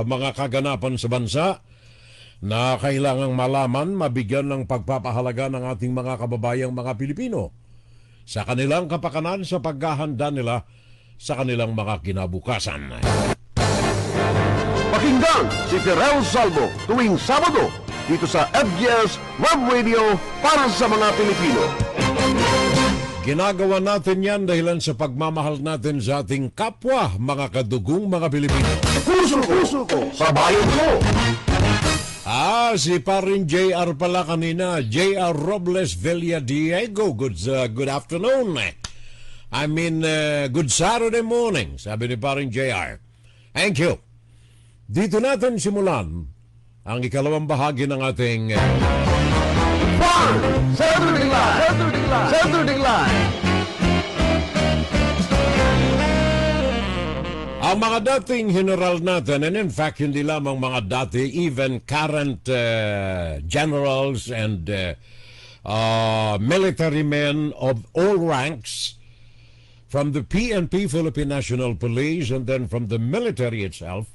mga kaganapan sa bansa na kailangang malaman, mabigyan ng pagpapahalaga ng ating mga kababayang mga Pilipino sa kanilang kapakanan sa paghahanda nila sa kanilang mga kinabukasan. Pakinggan si Tirel Salvo tuwing Sabado dito sa FGS Web Radio para sa mga Pilipino. Ginagawa natin yan dahilan sa pagmamahal natin sa ating kapwa, mga kadugong mga Pilipino. Puso ko sa bayan ko. Si parin JR pala kanina, JR Robles Villadiego. Good afternoon. I mean, good Saturday morning, sabi ni parin JR. Thank you. Dito natin simulan ang ikalawang bahagi ng ating Saturday Live. Ang mga dating general natin, and in fact, hindi lamang mga dati, even current generals and military men of all ranks, from the PNP, Philippine National Police, and then from the military itself,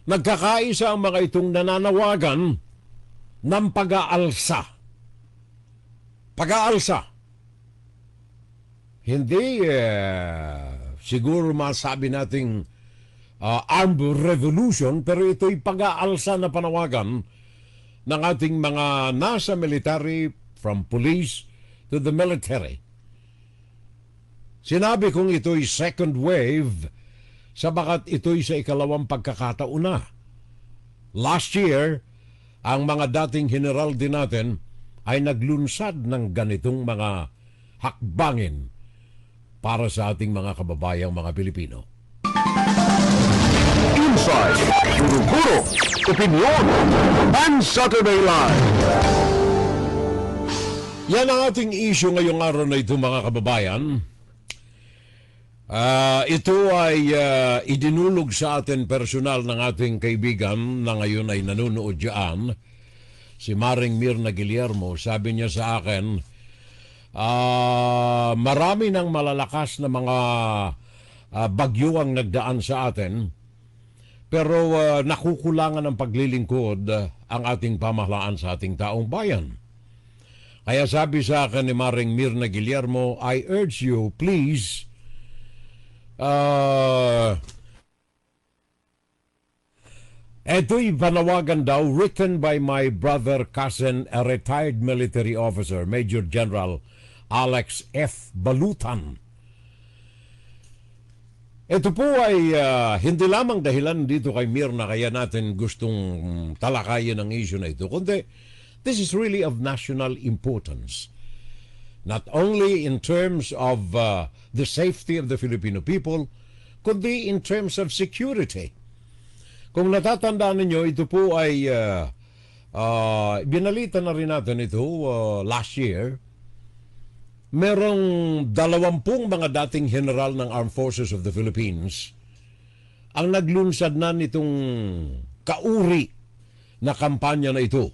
nagkakaisa ang mga itong nananawagan ng pag-aalsa. Pag-aalsa. Hindi siguro masabi nating armed revolution, pero ito'y pag-aalsa na panawagan ng ating mga nasa military, from police to the military. Sinabi kong ito'y second wave sabagat ito'y sa ikalawang pagkakataon na. Last year, ang mga dating general din natin ay naglunsad ng ganitong mga hakbangin para sa ating mga kababayang mga Pilipino. Inside, Guro-Guro, Opinion, and Saturday Live. Yan ang ating issue ngayong araw na ito, mga kababayan. Ito ay idinulog sa atin personal ng ating kaibigan na ngayon ay nanonood dyan, si Maring Mirna Guillermo. Sabi niya sa akin, marami ng malalakas na mga bagyo ang nagdaan sa atin, pero nakukulangan ng paglilingkod ang ating pamahalaan sa ating taong bayan. Kaya sabi sa akin ni Maring Mirna Guillermo, I urge you, please, ito'y panawagan daw written by my brother cousin, a retired military officer, Major General Alex F. Balutan. Ito po ay hindi lamang dahilan dito kay Mirna kaya natin gustong talakayin ang issue na ito, kundi this is really of national importance. Not only in terms of the safety of the Filipino people, kundi in terms of security. Kung natatandaan ninyo, ito po ay binalita na rin natin ito last year. Merong 20 mga dating general ng Armed Forces of the Philippines ang naglunsad na nitong kauri na kampanya na ito.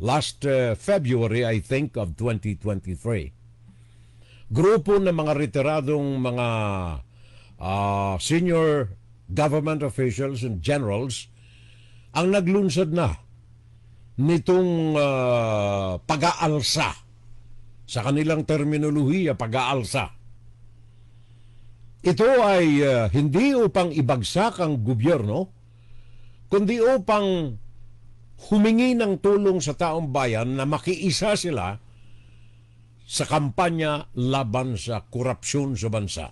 Last February, I think, of 2023. Grupo ng mga retiradong mga senior government officials and generals ang naglunsad na nitong pag-aalsa. Sa kanilang terminolohiya, pag-aalsa. Ito ay hindi upang ibagsak ang gobyerno, kundi upang humingi ng tulong sa taong bayan na makiisa sila sa kampanya laban sa korupsyon sa bansa.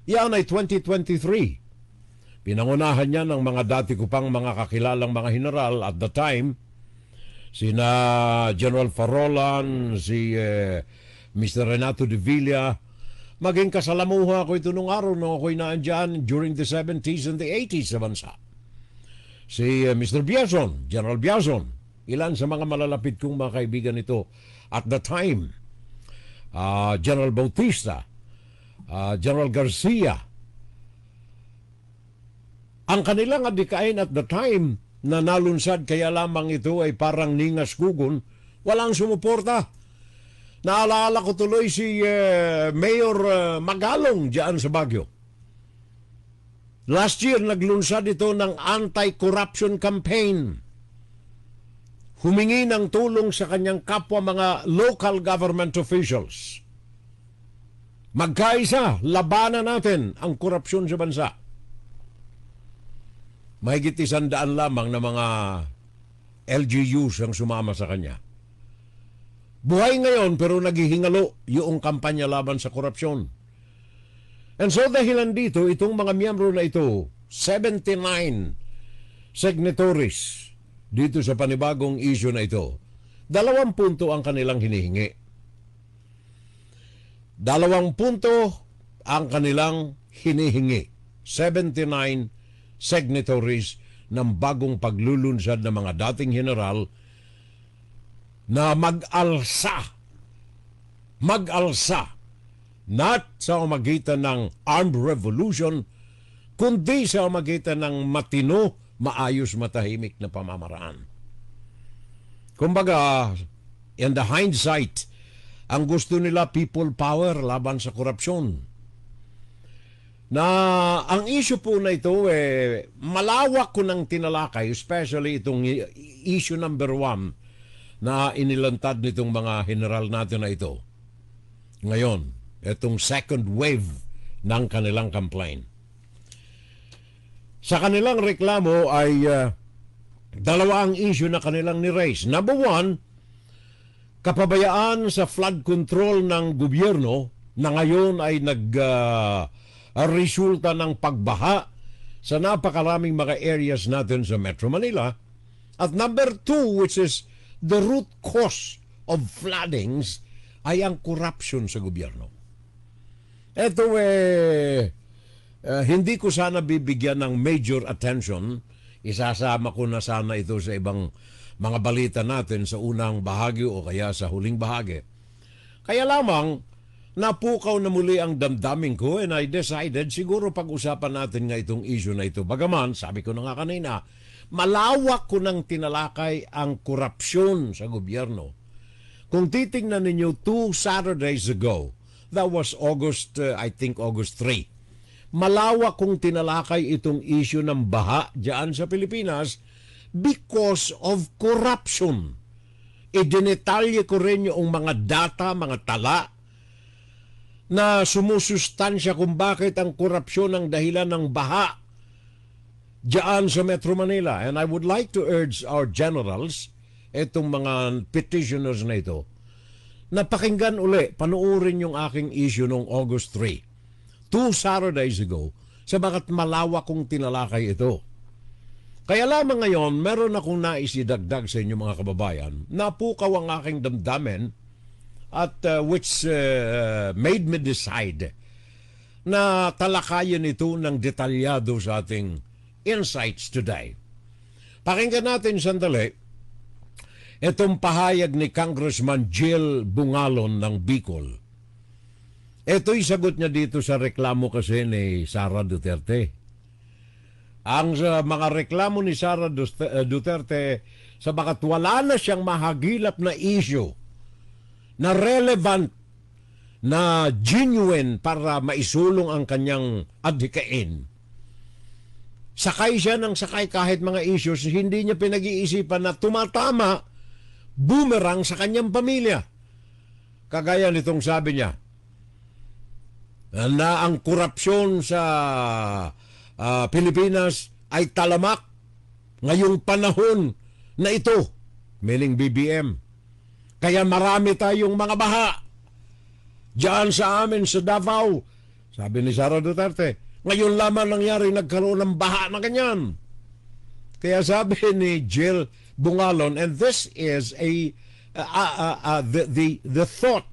Yan ay 2023. Pinangunahan niya ng mga dati ko pang mga kakilalang mga general at the time, sina General Farolan, si Mr. Renato de Villa, maging kasalamuha ko ito nung araw nung ako'y naandyan during the 70s and the 80s sa bansa. Si Mr. Biazon, General Biazon, ilan sa mga malalapit kong mga kaibigan ito at the time, General Bautista, General Garcia. Ang kanilang adikain at the time na nalunsad kaya lamang ito ay parang ningas gugon, walang sumuporta. Naalala ko tuloy si Mayor Magalong diyan sa Baguio. Last year, naglunsad ito ng anti-corruption campaign. Humingi ng tulong sa kanyang kapwa mga local government officials. Magkaisa, labanan natin ang korupsyon sa bansa. Mahigit 100 lamang na mga LGUs ang sumama sa kanya. Buhay ngayon pero naghihingalo yung kampanya laban sa korupsyon. And so dahilan dito, itong mga miyembro na ito, 79 signatories dito sa panibagong issue na ito, 2 punto ang kanilang hinihingi. 2 punto ang kanilang hinihingi. 79 signatories ng bagong paglulunsad ng mga dating general na mag-alsa not sa umagitan ng armed revolution, kundi sa umagitan ng matino, maayos, matahimik na pamamaraan. Kumbaga, in the hindsight, ang gusto nila people power laban sa korupsyon. Na ang issue po na ito, malawak ko ng tinalakay, especially itong issue number 1 na inilantad nitong mga general natin na ito. Ngayon, itong second wave ng kanilang complaint. Sa kanilang reklamo ay 2 ang issue na kanilang ni-raise. Number 1, kapabayaan sa flood control ng gobyerno na ngayon ay resulta ng pagbaha sa napakaraming mga areas natin sa Metro Manila. At number 2, which is the root cause of floodings, ay ang corruption sa gobyerno. Ito hindi ko sana bibigyan ng major attention. Isasama ko na sana ito sa ibang mga balita natin sa unang bahagi o kaya sa huling bahagi. Kaya lamang, napukaw na muli ang damdamin ko and I decided siguro pag-usapan natin nga itong issue na ito. Bagaman, sabi ko na nga kanina, malawak ko ng tinalakay ang korupsyon sa gobyerno. Kung titingnan ninyo 2 Saturdays ago, that was August 3. Malawak kong tinalakay itong issue ng baha diyan sa Pilipinas because of corruption. Idinetalye ko rin yung mga data, mga tala na sumusustansya kung bakit ang korupsyon ang dahilan ng baha diyan sa Metro Manila. And I would like to urge our generals, itong mga petitioners na ito, na pakinggan uli, panuorin yung aking issue noong August 3, 2 Saturdays ago, sabagat malawak kong tinalakay ito. Kaya lamang ngayon, meron akong naisidagdag sa inyo mga kababayan, napukaw ang aking damdamin at which made me decide na talakayan ito ng detalyado sa ating insights today. Pakinggan natin sandali itong pahayag ni Congressman Jill Bungalon ng Bicol. Ito'y sagot niya dito sa reklamo kasi ni Sara Duterte. Ang mga reklamo ni Sara Duterte, sabagat wala na siyang mahagilap na issue na relevant, na genuine para maisulong ang kanyang adhikain. Sakay siya ng sakay kahit mga issues, hindi niya pinag-iisipan na tumatama, boomerang sa kanyang pamilya. Kagaya nitong sabi niya, na ang korupsyon sa Pilipinas ay talamak ngayong panahon na ito, meaning BBM. Kaya marami tayong mga baha diyan sa amin sa Davao. Sabi ni Sara Duterte, ngayon lamang nangyari nagkaroon ng baha na ganyan. Kaya sabi ni Jill Bungalon, and this is the thought,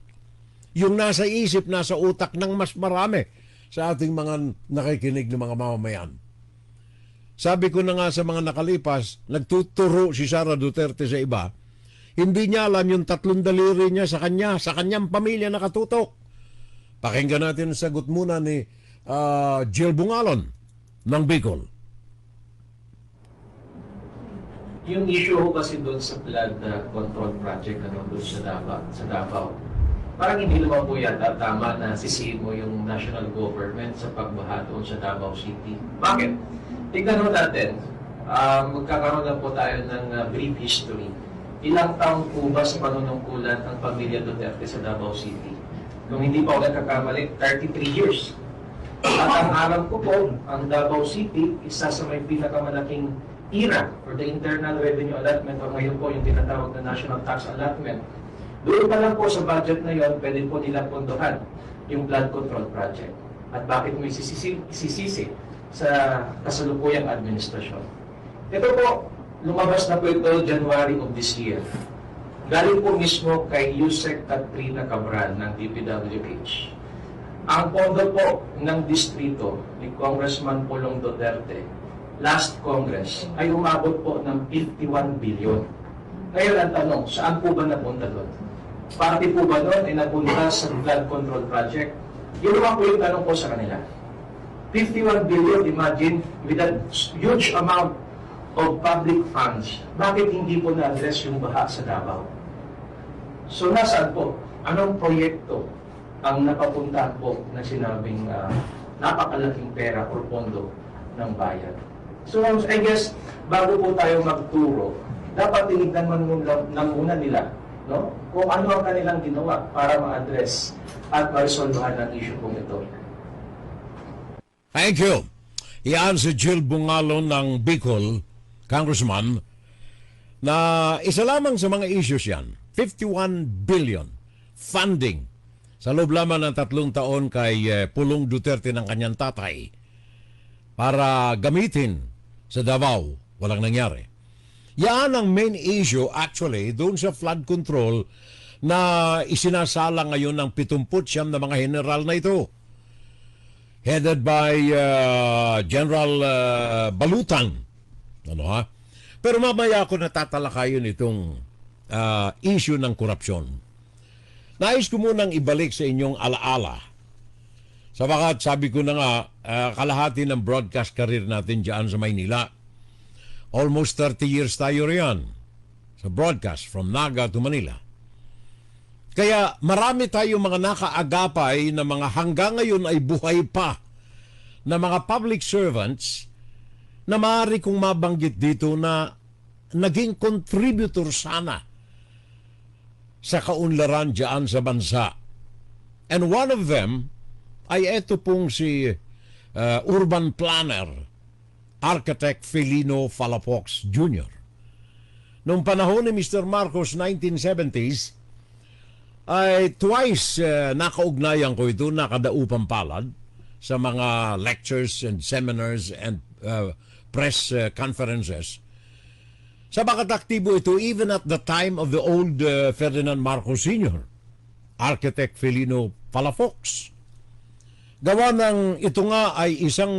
yung nasa isip, nasa utak ng mas marami sa ating mga nakikinig ng mga mamamayan. Sabi ko na nga sa mga nakalipas, nagtuturo si Sara Duterte sa iba, hindi niya alam yung 3 daliri niya sa kanyang pamilya nakatutok. Pakinggan natin ang sagot muna ni Jill Bungalon ng Bicol. Yung issue ho kasi doon sa flood control project doon sa Davao, parang hindi naman po yata tama na sisihin mo yung national government sa pagbaha doon sa Davao City. Bakit? Tignan mo natin, magkakaroon lang po tayo ng brief history. Ilang taong po ba sa panunungkulan ang pamilya Duterte sa Davao City? Kung hindi pa ako nagkakamali, 33 years. At ang alam ko po, ang Davao City, isa sa may pinakamalaking IRA or the Internal Revenue Allotment o ngayon po yung tinatawag na National Tax Allotment. Doon pa lang po sa budget na yon, pwede po nilang pondohan yung flood control project. At bakit mo isisisi sa kasalukuyang administrasyon? Ito po, lumabas na po ito January of this year. Galing po mismo kay Yusek Katrina Cabral ng DPWH. Ang pondo po ng distrito ni Congressman Pulong Duterte last Congress ay umabot po ng 51 billion. Ngayon ang tanong, saan po ba napunta doon? Parte po ba doon ay napunta sa flood control project? Yun naman po yung tanong ko sa kanila. 51 billion, imagine, with a huge amount of public funds, bakit hindi po na-address yung baha sa Davao? So nasaan po? Anong proyekto ang napapunta po na sinabing napakalaking pera o pondo ng bayan? So I guess, bago po tayo magturo, dapat tinignan muna nila, no? Kung ano ang kanilang ginawa para ma-address at ma-resolvehan ang issue kong ito. Thank you. Iyan si Jill Bungalon ng Bicol, Congressman, na isa lamang sa mga issues yan. 51 billion funding sa loob lamang ng 3 taon kay Pulong Duterte ng kanyang tatay para gamitin sa Davao. Walang nangyari. Yan ang main issue actually doon sa flood control na isinasala ngayon ng 79 na mga general na ito. Headed by General Balutan. Ano ha? Pero mamaya ako natatalakayin itong issue ng korupsyon. Nais ko munang ibalik sa inyong alaala. Sabagat sabi ko na nga, kalahati ng broadcast career natin dyan sa Maynila. Almost 30 years tayo riyan sa broadcast from Naga to Manila. Kaya marami tayong mga nakaagapay na mga hanggang ngayon ay buhay pa na mga public servants na maaari kong mabanggit dito na naging contributor sana sa kaunlaran dyan sa bansa. And one of them ay eto pong si urban planner, Architect Felino Palafox Jr. Noong panahon ni Mr. Marcos, 1970s, ay twice nakaugnayan ko ito, nakadaupang palad sa mga lectures and seminars and press conferences. Sabagat aktibo ito even at the time of the old Ferdinand Marcos Sr., Architect Felino Palafox. Gawa ng ito nga ay isang,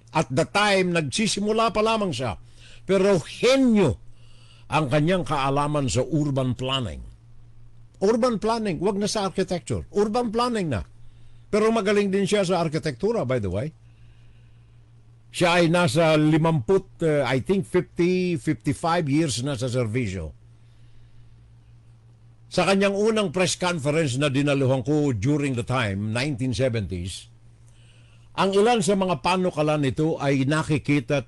at the time, nagsisimula pa lamang siya, pero henyo ang kanyang kaalaman sa urban planning. Urban planning, wag na sa architecture. Urban planning na. Pero magaling din siya sa arkitektura, by the way. Siya ay nasa 50, I think 50, 55 years na sa servisyo. Sa kanyang unang press conference na dinaluhan ko during the time, 1970s, ang ilan sa mga panukalan nito ay nakikita at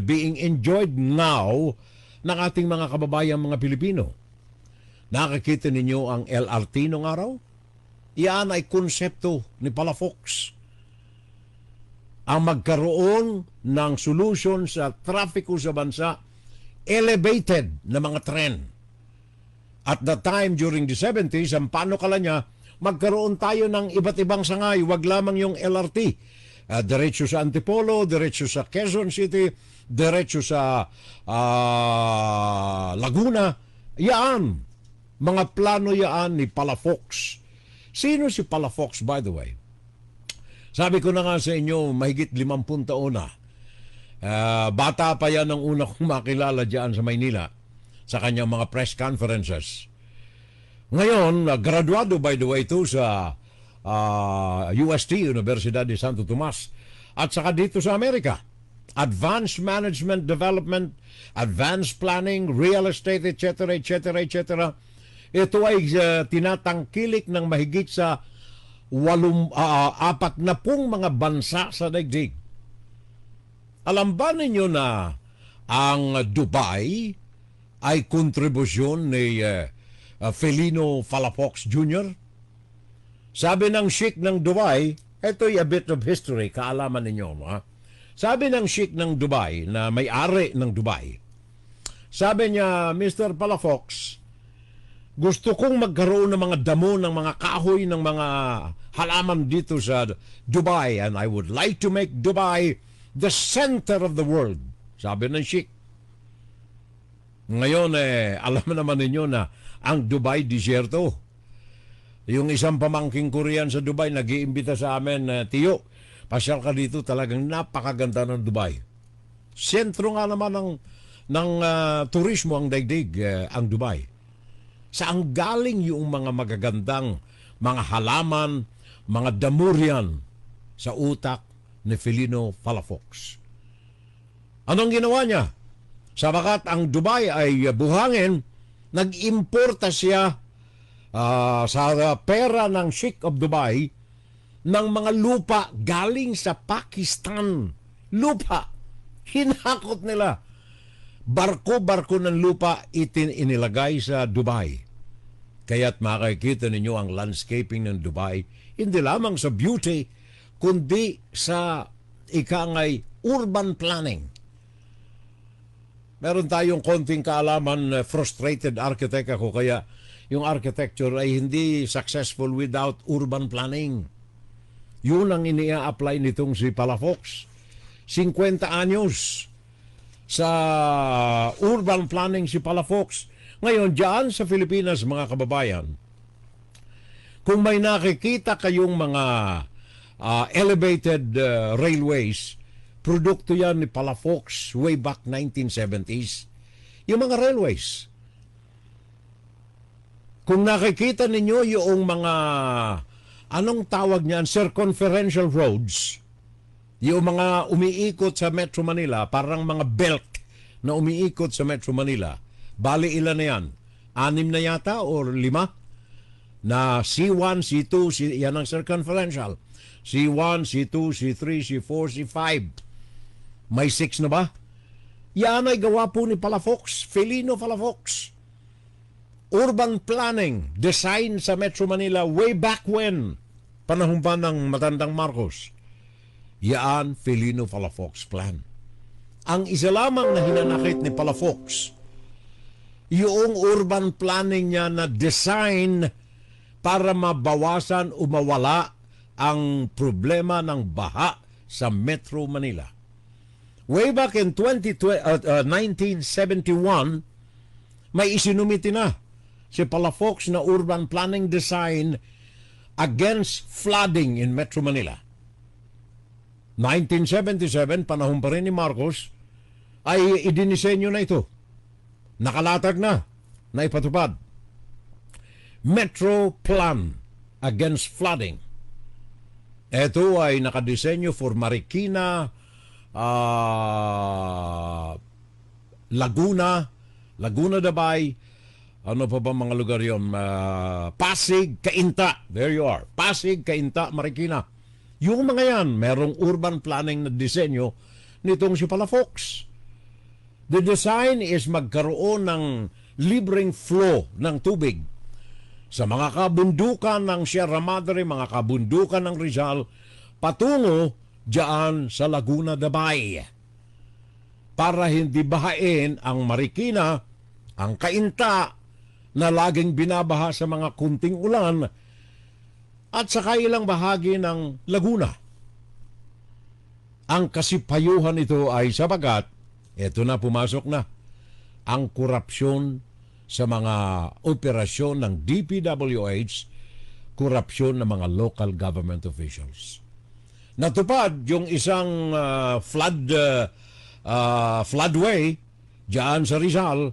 being enjoyed now ng ating mga kababayang mga Pilipino. Nakikita ninyo ang LRT noong araw? Iyan ay konsepto ni Palafox. Ang magkaroon ng solution sa trafiko sa bansa, elevated na mga tren. At the time, during the 70s, ang panukala niya, magkaroon tayo ng iba't ibang sangay, wag lamang yung LRT. Diretso sa Antipolo, diretso sa Quezon City, diretso sa Laguna. Yaan, mga plano yaan ni Palafox. Sino si Palafox, by the way? Sabi ko na nga sa inyo, mahigit 50 taon na. Bata pa yan ang una kong makilala dyan sa Maynila sa kanyang mga press conferences. Ngayon, graduado by the way ito sa UST, Universidad de Santo Tomas, at saka dito sa Amerika. Advanced Management Development, Advanced Planning, Real Estate, etc., etc., etc. Ito ay tinatangkilik ng mahigit sa 40 mga bansa sa daigdig. Alam ba ninyo na ang Dubai ay kontribusyon ni Felino Palafox Jr.? Sabi ng Sheikh ng Dubai, ito'y a bit of history, kaalaman ninyo. Ha? Sabi ng Sheikh ng Dubai, na may-ari ng Dubai, sabi niya, Mr. Palafox, gusto kong magkaroon ng mga damo, ng mga kahoy, ng mga halaman dito sa Dubai, and I would like to make Dubai the center of the world. Sabi ng Sheikh. Ngayon, alam naman ninyo na ang Dubai disyerto. Yung isang pamangking Korean sa Dubai, nag-iimbita sa amin, Tiyo, pasyal ka dito, talagang napakaganda ng Dubai. Sentro nga naman ng turismo ang daigdig, ang Dubai. Saan galing yung mga magagandang mga halaman, mga damurian sa utak ni Felino Palafox? Anong ginawa niya? Sabagat ang Dubai ay buhangin, nag-importa siya sa pera ng Sheikh of Dubai ng mga lupa galing sa Pakistan. Lupa. Hinakot nila. Barko-barko ng lupa inilagay sa Dubai. Kaya't makikita ninyo ang landscaping ng Dubai, hindi lamang sa beauty, kundi sa ikangay urban planning. Meron tayong konting kaalaman, frustrated architect ako, kaya yung architecture ay hindi successful without urban planning. Yun ang inia-apply nitong si Palafox. 50 anyos sa urban planning si Palafox. Ngayon, dyan sa Pilipinas, mga kababayan, kung may nakikita kayong mga elevated railways, produkto yan ni Palafox way back 1970s. Yung mga railways. Kung nakikita ninyo yung mga, anong tawag niyan, circumferential roads, yung mga umiikot sa Metro Manila, parang mga belt na umiikot sa Metro Manila, bali ilan na yan? 6 na yata or 5? Na C1, C2, yan ang circumferential. C1, C2, C3, C4, C5. May 6 na ba? Yan ay gawa po ni Palafox, Felino Palafox. Urban planning, design sa Metro Manila way back when, panahon pa ng matandang Marcos. Yan, Felino Palafox plan. Ang isa lamang na hinanakit ni Palafox, yung urban planning niya na design para mabawasan o mawala ang problema ng baha sa Metro Manila. Way back in 1971, may isinumiti na si Palafox na urban planning design against flooding in Metro Manila. 1977, panahon pa rin ni Marcos, ay idinisenyo na ito. Nakalatag na ipatupad. Metro Plan Against Flooding. Ito ay nakadisenyo for Marikina, Laguna Dabay, ano pa ba mga lugar yon? Pasig, Cainta. There you are. Pasig, Cainta, Marikina. Yung mga yan, merong urban planning na disenyo nitong si Palafox. The design is magkaroon ng libreng flow ng tubig sa mga kabundukan ng Sierra Madre, mga kabundukan ng Rizal, patungo diyan sa Laguna Dabay. Para hindi bahain ang Marikina, ang Cainta, na laging binabaha sa mga kunting ulan, at saka ilang bahagi ng Laguna. Ang kasipayuhan ito ay sabagat, eto na, pumasok na ang korupsyon sa mga operasyon ng DPWH, korupsyon ng mga local government officials. Natupad yung isang floodway diyan sa Rizal,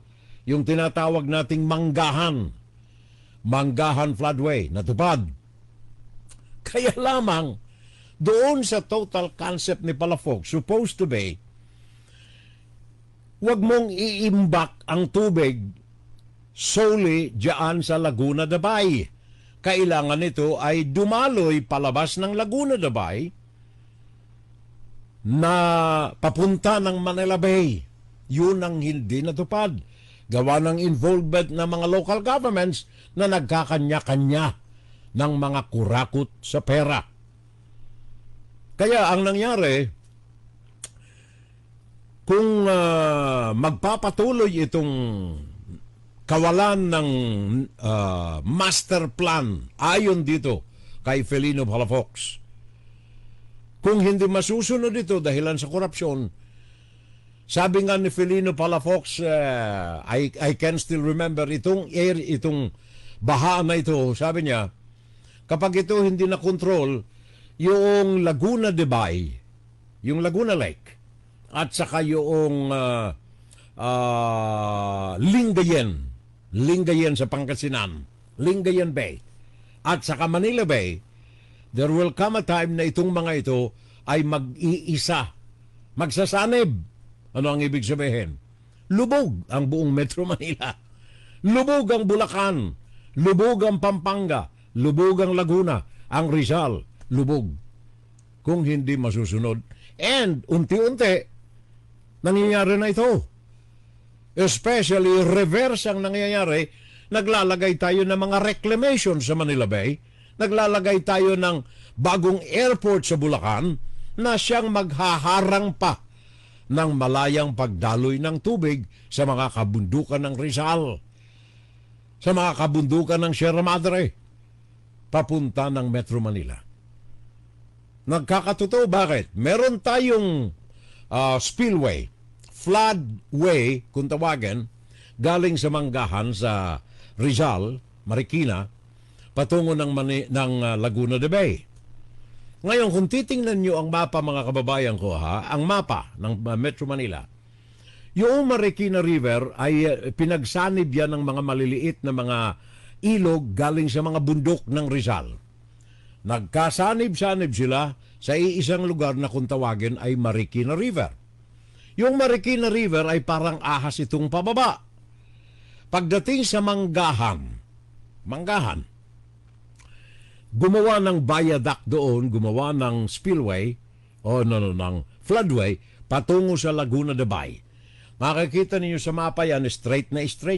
yung tinatawag nating Manggahan floodway, natupad. Kaya lamang, doon sa total concept ni Palafox, supposed to be, wag mong iimbak ang tubig solely diyan sa Laguna de Bay. Kailangan nito ay dumaloy palabas ng Laguna de Bay na papunta ng Manila Bay. Yun ang hindi natupad. Gawa ng involvement ng mga local governments na nagkakanya-kanya ng mga kurakot sa pera. Kaya ang nangyari, kung magpapatuloy itong kawalan ng master plan ayon dito kay Felino Palafox, kung hindi masusunod ito dahilan sa korupsyon, sabi nga ni Felino Palafox, I can still remember itong baha na ito, sabi niya, kapag ito hindi na control, yung Laguna de Bay, yung Laguna Lake, at saka yung Lingayen sa Pangasinan, Lingayen Bay, at saka Manila Bay, there will come a time na itong mga ito ay mag-iisa, magsasanib. Ano ang ibig sabihin? Lubog ang buong Metro Manila. Lubog ang Bulacan. Lubog ang Pampanga. Lubog ang Laguna. Ang Rizal. Lubog. Kung hindi masusunod. And unti-unti, nangyayari na ito. Especially reverse ang nangyayari. Naglalagay tayo ng mga reclamation sa Manila Bay. Naglalagay tayo ng bagong airport sa Bulacan na siyang maghaharang pa ng malayang pagdaloy ng tubig sa mga kabundukan ng Rizal, sa mga kabundukan ng Sierra Madre, papunta ng Metro Manila. Nagkakatotoo, bakit? Meron tayong spillway, floodway, kung tawagin, galing sa Manggahan sa Rizal, Marikina, patungo ng Laguna de Bay. Ngayon, kung titingnan nyo ang mapa, mga kababayan ko, ang mapa ng Metro Manila, yung Marikina River ay pinagsanib yan ng mga maliliit na mga ilog galing sa mga bundok ng Rizal. Nagkasanib-sanib sila sa iisang lugar na kung tawagin ay Marikina River. Yung Marikina River ay parang ahas itong pababa. Pagdating sa Manggahan, gumawa ng viaduct doon, gumawa ng spillway, ng floodway, patungo sa Laguna de Bay. Makikita ninyo sa mapa yan, straight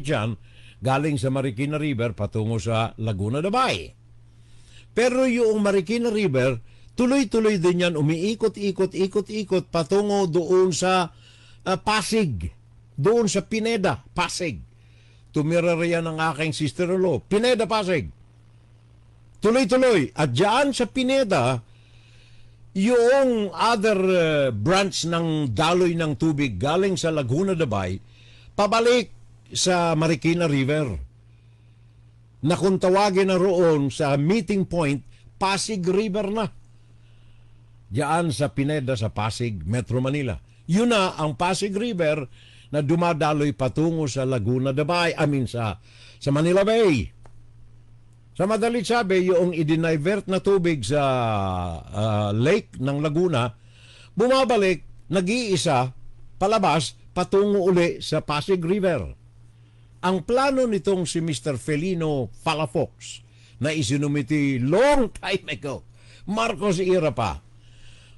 yan, galing sa Marikina River, patungo sa Laguna de Bay. Pero yung Marikina River, tuloy-tuloy din yan, umiikot-ikot, patungo doon sa Pasig, doon sa Pineda, Pasig. Tumira riyan ang aking sister-in-law, Pineda, Pasig. Tuloy-tuloy. At dyan sa Pineda, yung other branch ng daloy ng tubig galing sa Laguna de Bay, pabalik sa Marikina River. Na kung tawagin na roon sa meeting point, Pasig River na. Diyan sa Pineda, sa Pasig, Metro Manila. Yun na ang Pasig River na dumadaloy patungo sa Laguna de Bay, sa Manila Bay. Sa madalit sabi, yung idinivert na tubig sa lake ng Laguna, bumabalik, nag-iisa, palabas, patungo uli sa Pasig River. Ang plano nitong si Mr. Felino Palafox na isinumiti long time ago, Marcos era pa,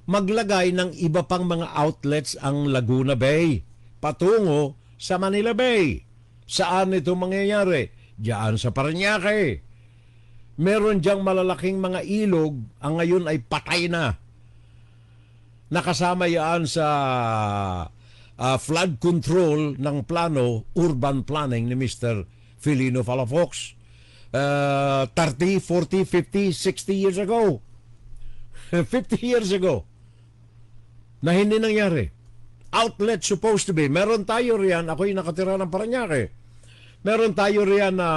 maglagay ng iba pang mga outlets ang Laguna Bay patungo sa Manila Bay. Saan ito mangyayari? Diyan sa Parañaque. Meron diyang malalaking mga ilog, ang ngayon ay patay na. Nakasama yan sa flood control ng plano, urban planning ni Mr. Felino Palafox. 30, 40, 50, 60 years ago. 50 years ago. Na hindi nangyari. Outlet supposed to be. Meron tayo riyan, ako'y nakatira ng Parañaque. Meron tayo riyan na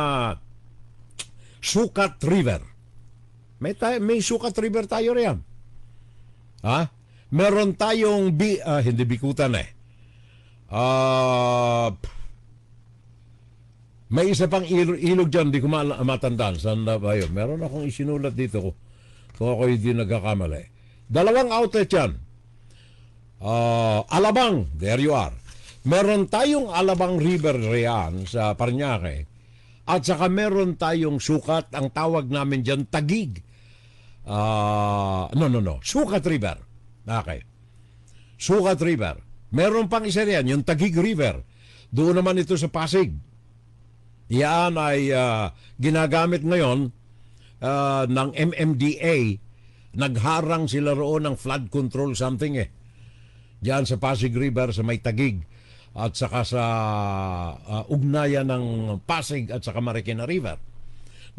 Sucat River. May Sucat River tayo riyan. Meron tayong hindi Bikutan may isa pang ilog dyan, di ko matandaan. Saan na ba yun? Meron akong isinulat dito kung ako hindi nagkakamali. Dalawang outlet yan. Alabang, there you are. Meron tayong Alabang River riyan sa Parañaque. At saka meron tayong sukat, ang tawag namin dyan, Tagig. Sukat River. Okay. Sukat River. Meron pang isa riyan, yung Tagig River. Doon naman ito sa Pasig. Yan ay ginagamit ngayon ng MMDA. Nagharang sila roon ng flood control something Diyan sa Pasig River, sa may Tagig. At saka sa ugnayan ng Pasig at saka Marikina River.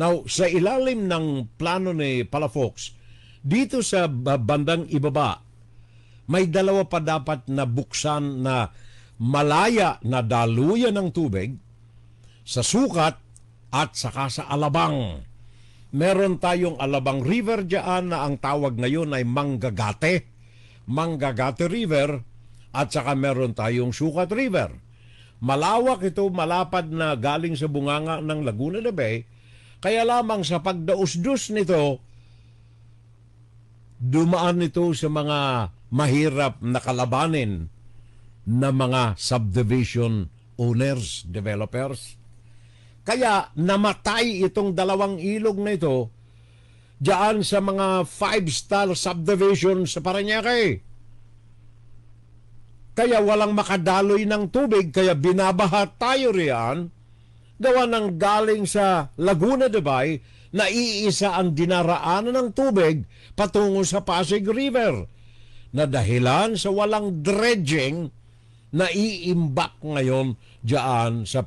Now, sa ilalim ng plano ni Palafox, dito sa bandang ibaba, may dalawa pa dapat na buksan na malaya na daluyan ng tubig sa Sukat at saka sa Alabang. Meron tayong Alabang River dyan na ang tawag ngayon ay Manggagate River, at saka meron tayong Sukat River. Malawak ito, malapad na galing sa bunganga ng Laguna de Bay, kaya lamang sa pagdausdus nito, dumaan ito sa mga mahirap na kalabanin na mga subdivision owners, developers. Kaya namatay itong dalawang ilog na ito diyan sa mga 5-star subdivision sa Parañaque. Kaya walang makadaloy ng tubig, kaya binabaha tayo riyan, gawa ng galing sa Laguna de Bay, na iisa ang dinaraanan ng tubig patungo sa Pasig River, na dahilan sa walang dredging na iimbak ngayon diyan sa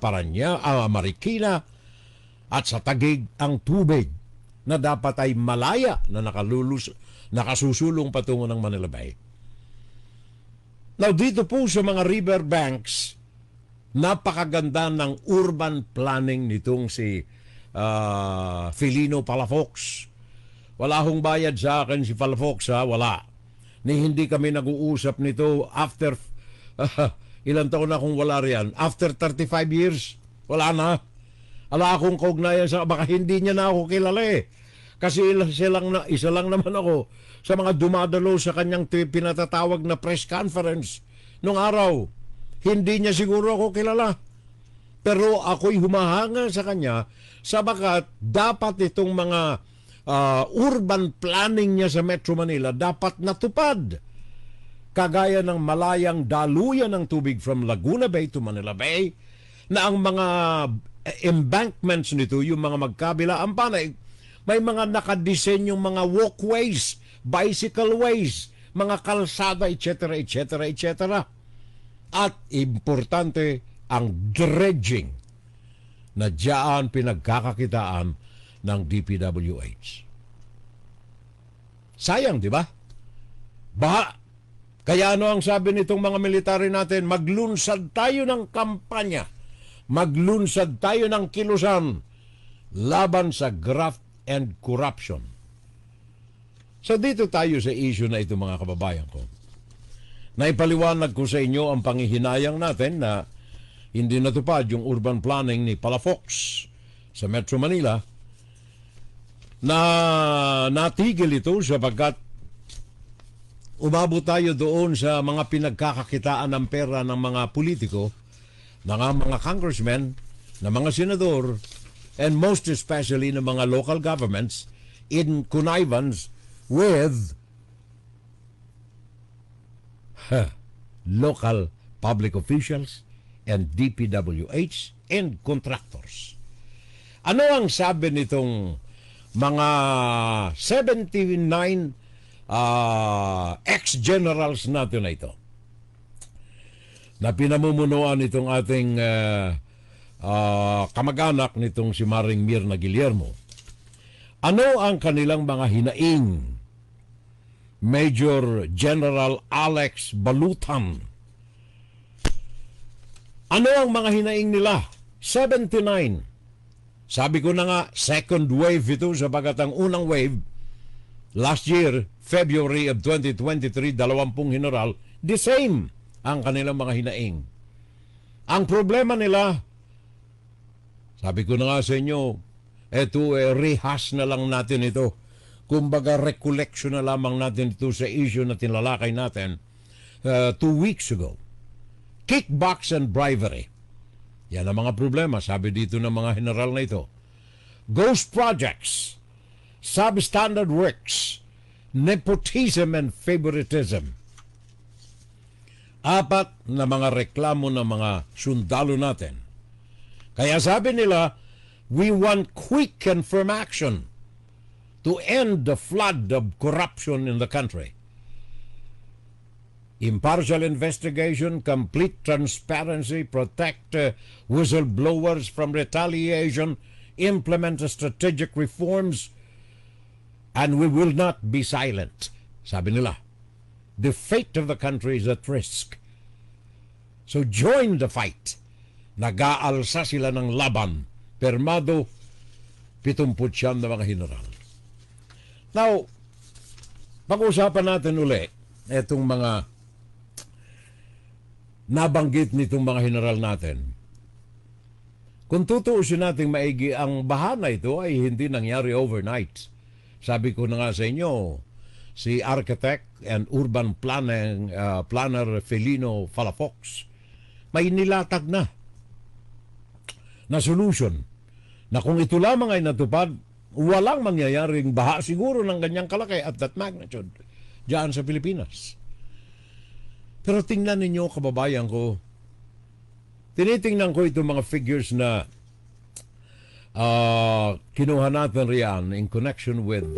Marikina at sa Tagig ang tubig na dapat ay malaya na nakasusulong patungo ng Manila Bay. Now, dito po sa mga river banks, napakaganda ng urban planning nitong si Filino Palafox. Wala hong bayad sa akin si Palafox, wala. Hindi kami nag-uusap nito after ilang taon na akong wala riyan. After 35 years, wala na. Ala akong kaugnayan sa, baka hindi niya na ako kilala Kasi isa lang naman ako sa mga dumadalo sa kanyang pinatatawag na press conference nung araw. Hindi niya siguro ako kilala. Pero ako'y humahanga sa kanya sabagat dapat itong mga urban planning niya sa Metro Manila dapat natupad. Kagaya ng malayang daluyan ng tubig from Laguna Bay to Manila Bay, na ang mga embankments nito, yung mga magkabila ang panay, may mga nakadesenyong mga walkways, bicycle ways, mga kalsada, etc., etc., etc. At importante ang dredging na diyan pinagkakakitaan ng DPWH. Sayang, di ba? Baha. Kaya ano ang sabi nitong mga military natin? Maglunsad tayo ng kampanya. Maglunsad tayo ng kilusan laban sa graft and corruption. So dito tayo sa issue na ito, mga kababayan ko. Naipaliwanag ko sa inyo ang panghihinayang natin na hindi natupad yung urban planning ni Palafox sa Metro Manila, na natigil ito sapagkat umabot tayo doon sa mga pinagkakakitaan ng pera ng mga politiko, ng mga congressmen, ng mga senador, and most especially ng mga local governments in connivance with local public officials and DPWH and contractors. Ano ang sabi nitong mga 79 ex-generals natin na ito, na pinamumunuan itong ating kamag-anak nitong si Maring Mirna Guillermo? Ano ang kanilang mga hinaing? Major General Alex Balutan. Ano ang mga hinaing nila? 79. Sabi ko na nga, second wave ito sapagat ang unang wave, last year, February of 2023, 20 general, the same ang kanilang mga hinaing. Ang problema nila, sabi ko na nga sa inyo, rehash na lang natin ito. Kumbaga, recollection na lamang natin ito sa issue na tinalakay natin 2 weeks ago. Kickbacks and bribery. Yan ang mga problema, sabi dito ng mga general na ito. Ghost projects, substandard works, nepotism and favoritism. Apat na mga reklamo ng mga sundalo natin. Kaya sabi nila, we want quick and firm action to end the flood of corruption in the country. Impartial investigation, complete transparency, protect whistleblowers from retaliation, implement strategic reforms, and we will not be silent. Sabi nila, the fate of the country is at risk. So join the fight. Nag-aalsa sila ng laban. Permado, 70 na mga general. Now, pag-usapan natin uli itong mga nabanggit nitong mga general natin. Kung tutuusin natin maigi, ang bahana ito ay hindi nangyari overnight. Sabi ko na nga sa inyo, si architect and urban planner Felino Palafox may nilatag na solution na kung ito lamang ay natupad, walang mangyayaring baha siguro ng ganyang kalaki at that magnitude diyan sa Pilipinas. Pero tingnan ninyo, kababayan ko, tinitingnan ko itong mga figures na kinuha natin riyan in connection with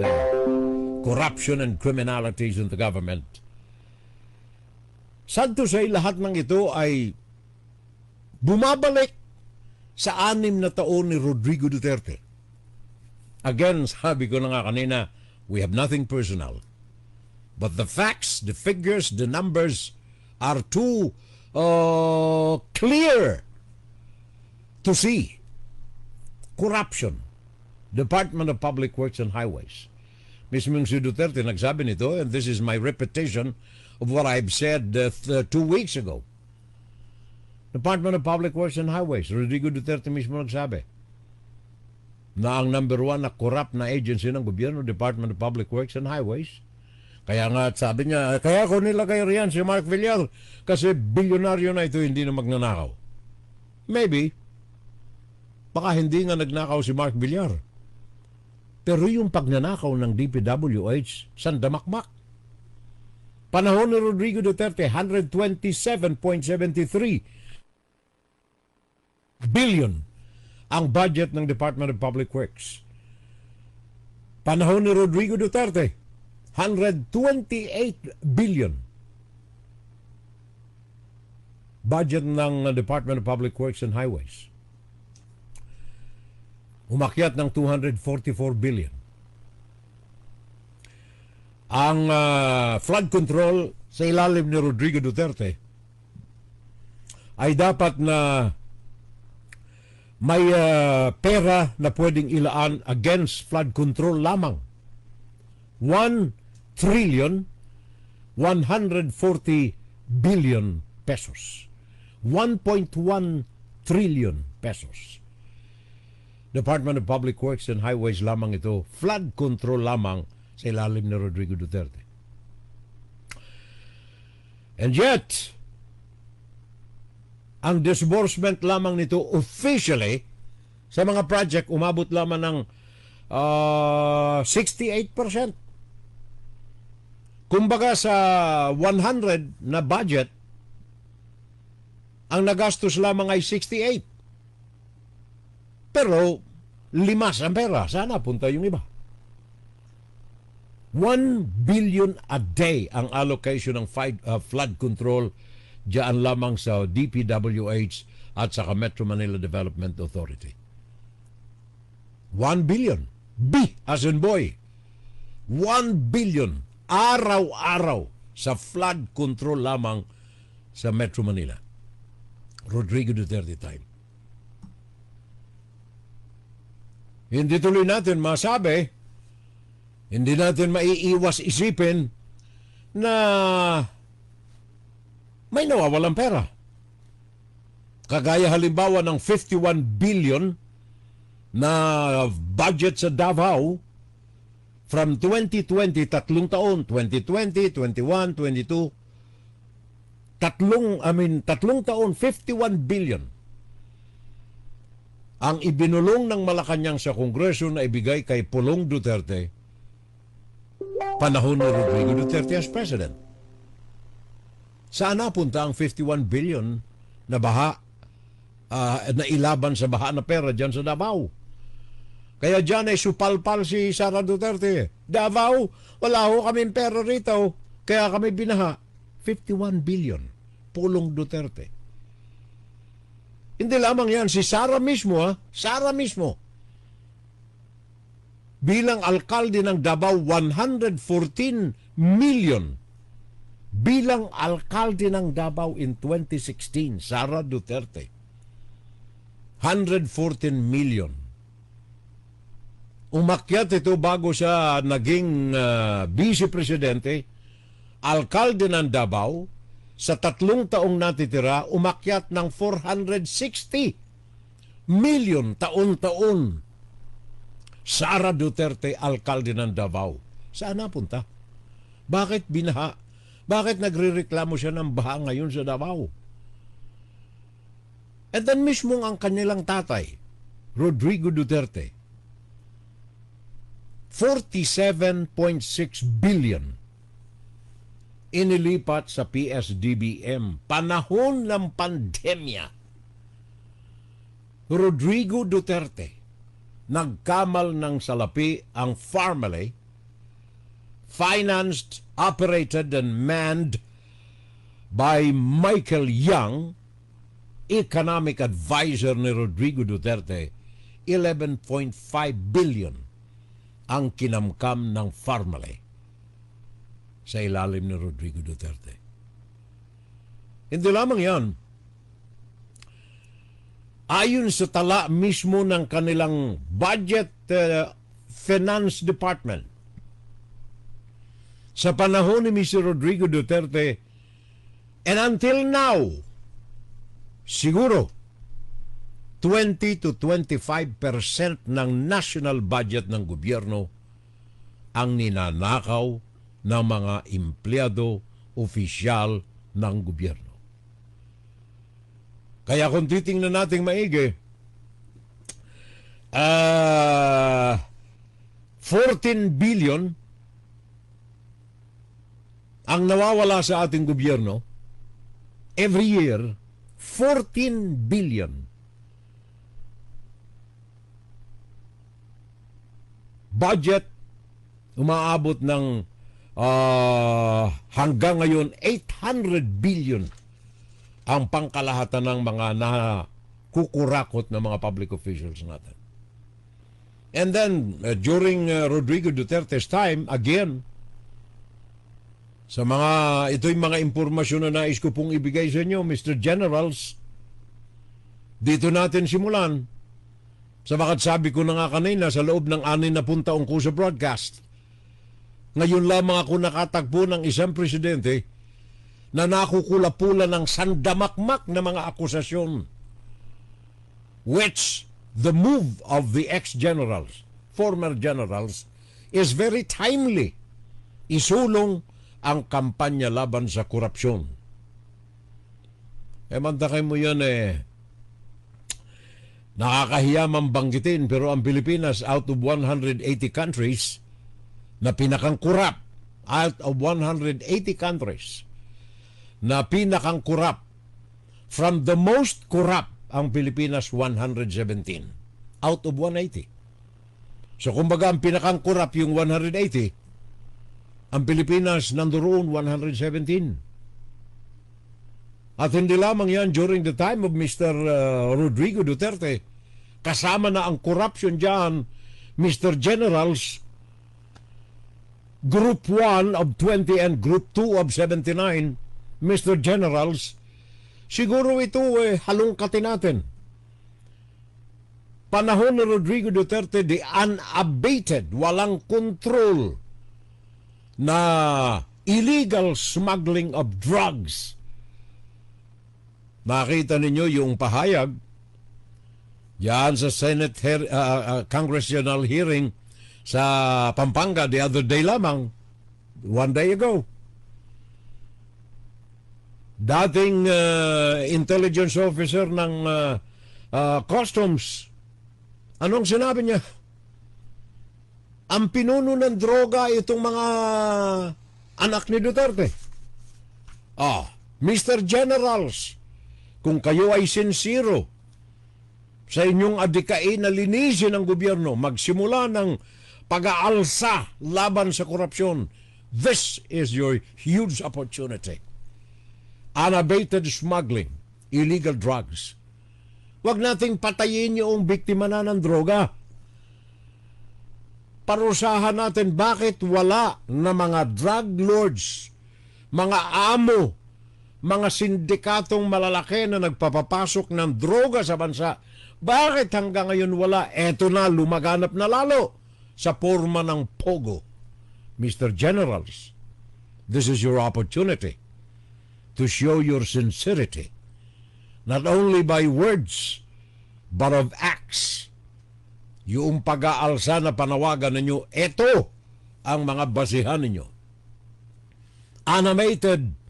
corruption and criminalities in the government. Sad to say, lahat ng ito ay bumabalik sa 6 na taon ni Rodrigo Duterte. Again, sabi ko na nga kanina, we have nothing personal. But the facts, the figures, the numbers are too clear to see. Corruption. Department of Public Works and Highways. Mismong si Duterte nagsabi nito, and this is my repetition of what I've said 2 weeks ago. Department of Public Works and Highways, Rodrigo Duterte mismo nagsabi na ang number 1 na corrupt na agency ng gobyerno, Department of Public Works and Highways. Kaya nga sabi niya, kaya ko nilagay riyan si Mark Villar kasi bilyonaryo na ito, hindi na magnanakaw. Maybe, baka hindi nga nagnakaw si Mark Villar. Pero yung pagnanakaw ng DPWH, sandamakmak. Panahon ni Rodrigo Duterte, 127.73 billion ang budget ng Department of Public Works. Panahon ni Rodrigo Duterte, 128 billion budget ng Department of Public Works and Highways. Umakyat ng 244 billion. Ang flood control sa ilalim ni Rodrigo Duterte ay dapat na may pera na pwedeng ilaan against flood control lamang. 1,140 billion pesos. 1.1 trillion pesos. Department of Public Works and Highways lamang ito. Flood control lamang sa ilalim ni Rodrigo Duterte. And yet, ang disbursement lamang nito officially sa mga project umabot lamang ng 68%. Kumbaga sa 100 na budget, ang nagastos lamang ay 68. Pero limas ang pera. Sana punta yung iba. 1 billion a day ang allocation ng flood control diyan lamang sa DPWH at sa Metro Manila Development Authority. 1 billion. B as in boy. 1 billion araw-araw sa flood control lamang sa Metro Manila. Rodrigo Duterte time. Hindi tuloy natin masabi, hindi natin maiiwas isipin na may nawawalang pera. Kagaya halimbawa ng 51 billion na budget sa Davao from 2020, 3 taon, 2020, 21, 22, 3 taon, 51 billion ang ibinulong ng Malacanang sa Kongreso na ibigay kay Pulong Duterte panahon ni Rodrigo Duterte as President. Saan napunta ang 51 billion na baha na ilaban sa baha na pera dyan sa Davao? Kaya dyan ay supalpal si Sara Duterte. Davao, wala ho kaming pera rito, kaya kami binaha. 51 billion, Pulong Duterte. Hindi lamang yan, si Sara mismo, Sara mismo, bilang alkalde ng Davao, 114 million. Bilang alkalde ng Davao in 2016, Sara Duterte, 114 million. Umakyat ito bago siya naging vice-presidente, alkalde ng Davao. Sa 3 taong natitira, umakyat ng 460 million taon-taon. Sara Duterte, alkalde ng Davao. Saan napunta? Bakit binaha? Bakit nagrereklamo siya ng baha ngayon sa Davao? At then mismo ang kanilang tatay, Rodrigo Duterte, 47.6 billion inilipat sa PSDBM. Panahon ng pandemya. Rodrigo Duterte, nagkamal ng salapi ang Farmally, financed, operated, and manned by Michael Young, economic advisor ni Rodrigo Duterte. 11.5 billion ang kinamkam ng Farmally sa ilalim ni Rodrigo Duterte. Hindi lamang yan. Ayon sa tala mismo ng kanilang budget finance department, sa panahon ni Mr. Rodrigo Duterte, and until now, siguro 20 to 25% ng national budget ng gobyerno ang ninanakaw ng mga empleyado, opisyal ng gobyerno. Kaya kung titingnan natin maigi, 14 billion ang nawawala sa ating gobyerno every year. 14 billion. Budget umaabot ng hanggang ngayon 800 billion ang pangkalahatan ng mga nakukurakot na mga public officials natin. And then during Rodrigo Duterte's time, again, sa ito'y mga impormasyon na nais ko pong ibigay sa inyo, Mr. Generals, dito natin simulan. Sabagat sabi ko na nga kanina, sa loob ng 60 taong ko sa broadcast, ngayon lamang ako nakatagpo ng isang presidente na nakukula-pula ng sandamakmak na mga akusasyon, which the move of the ex-generals, former generals, is very timely. Isulong ang kampanya laban sa korupsyon. Mantakay mo yan nakakahiya man banggitin, pero ang Pilipinas, out of 180 countries na pinakang-kurap, out of 180 countries na pinakang-kurap, from the most corrupt, ang Pilipinas 117 out of 180. So kumbaga ang pinakang-kurap yung 180, ang Pilipinas nandoon 117. At hindi lamang yan during the time of Mr. Rodrigo Duterte. Kasama na ang corruption dyan, Mr. Generals, Group 1 of 20 and Group 2 of 79, Mr. Generals, siguro ito halongkatin natin. Panahon ni Rodrigo Duterte, the unabated, walang control na illegal smuggling of drugs. Nakita ninyo yung pahayag yan sa Senate congressional hearing sa Pampanga the other day lamang, one day ago. Dating intelligence officer ng Customs Anong sinabi niya? Ang pinuno ng droga itong mga anak ni Duterte. Mr. Generals, kung kayo ay sincero sa inyong adikain na linisin ng gobyerno, magsimula ng pag-aalsa laban sa korupsyon, this is your huge opportunity. Unabated smuggling, illegal drugs. Huwag nating patayin yung biktima na ng droga. Parusahan natin bakit wala na mga drug lords, mga amo, mga sindikatong malalaki na nagpapapasok ng droga sa bansa. Bakit hanggang ngayon wala? Eto na, lumaganap na lalo sa forma ng pogo. Mr. Generals, this is your opportunity to show your sincerity, not only by words, but of acts. Yung pag-aalsa na panawagan ninyo, eto ang mga basihan ninyo. Animated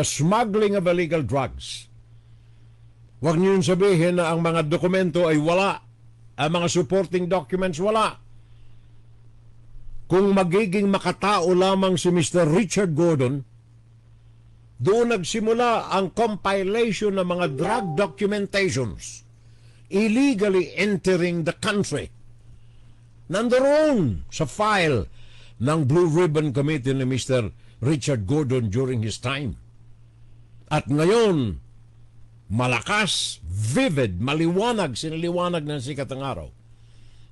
smuggling of illegal drugs. Huwag niyo sabihin na ang mga dokumento ay wala, ang mga supporting documents wala. Kung magiging makatao lamang si Mr. Richard Gordon, doon nagsimula ang compilation ng mga drug documentations illegally entering the country. Nandoon sa file ng Blue Ribbon Committee ni Mr. Richard Gordon during his time. At ngayon, malakas, vivid, maliwanag, siniliwanag ng sikat ng araw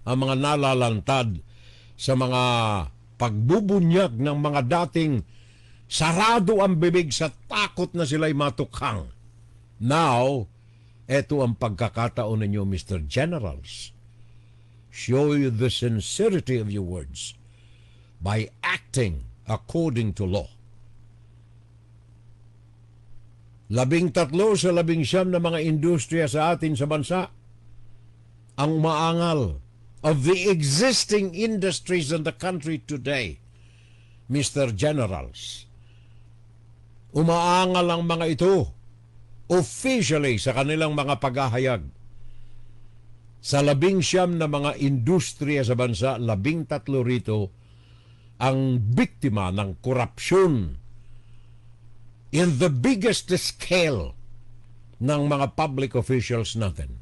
ang mga nalalantad sa mga pagbubunyag ng mga dating sarado ang bibig sa takot na sila'y matukhang. Now, eto ang pagkakataon ninyo, Mr. Generals. Show you the sincerity of your words by acting according to law. 13 sa 19 na mga industriya sa atin sa bansa ang umaangal of the existing industries in the country today, Mr. Generals. Umaangal ang mga ito officially sa kanilang mga paghahayag. Sa 19 na mga industriya sa bansa, 13 rito ang biktima ng korupsyon in the biggest scale ng mga public officials natin.